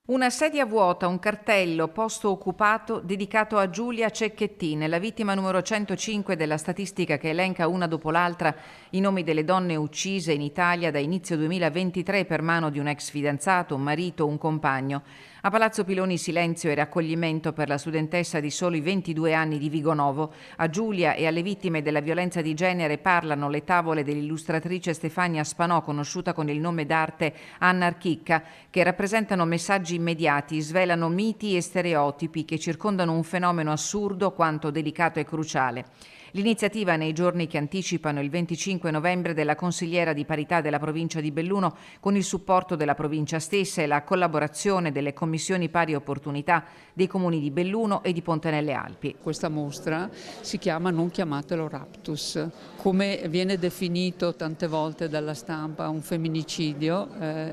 Una sedia vuota, un cartello, posto occupato, dedicato a Giulia Cecchettin, la vittima numero 105 della statistica che elenca una dopo l'altra i nomi delle donne uccise in Italia da inizio 2023 per mano di un ex fidanzato, un marito o un compagno. A Palazzo Piloni silenzio e raccoglimento per la studentessa di soli 22 anni di Vigonovo. A Giulia e alle vittime della violenza di genere parlano le tavole dell'illustratrice Stefania Spanò, conosciuta con il nome d'arte Anna Archicca, che rappresentano messaggi immediati, svelano miti e stereotipi che circondano un fenomeno assurdo quanto delicato e cruciale. L'iniziativa nei giorni che anticipano il 25 novembre della consigliera di parità della provincia di Belluno, con il supporto della provincia stessa e la collaborazione delle commissioni pari opportunità dei comuni di Belluno e di Ponte nelle Alpi. Questa mostra si chiama Non chiamatelo raptus, come viene definito tante volte dalla stampa un femminicidio.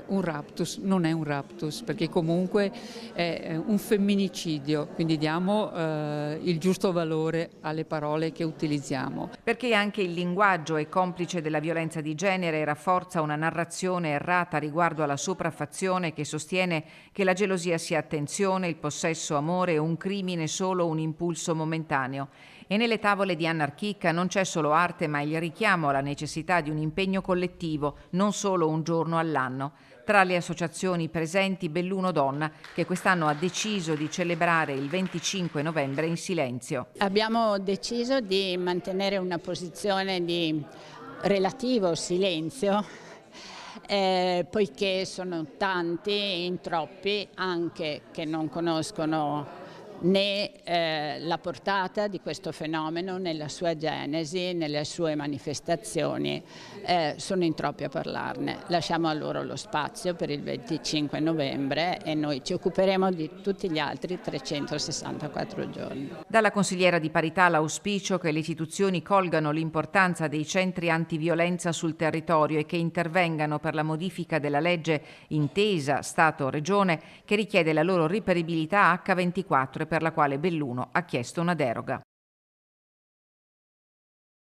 Un raptus non è un raptus, perché comunque è un femminicidio, quindi diamo il giusto valore alle parole che utilizziamo. Perché anche il linguaggio è complice della violenza di genere e rafforza una narrazione errata riguardo alla sopraffazione che sostiene che la gelosia sia attenzione, il possesso amore e un crimine solo un impulso momentaneo. E nelle tavole di Anna Archicca non c'è solo arte, ma il richiamo alla necessità di un impegno collettivo, non solo un giorno all'anno. Tra le associazioni presenti Belluno Donna, che quest'anno ha deciso di celebrare il 25 novembre in silenzio. Abbiamo deciso di mantenere una posizione di relativo silenzio, poiché sono tanti, in troppi, anche che non conoscono né la portata di questo fenomeno, né la sua genesi, né le sue manifestazioni, sono in troppi a parlarne. Lasciamo a loro lo spazio per il 25 novembre e noi ci occuperemo di tutti gli altri 364 giorni. Dalla consigliera di parità l'auspicio che le istituzioni colgano l'importanza dei centri antiviolenza sul territorio e che intervengano per la modifica della legge intesa Stato-Regione che richiede la loro riperibilità H24 e per la quale Belluno ha chiesto una deroga.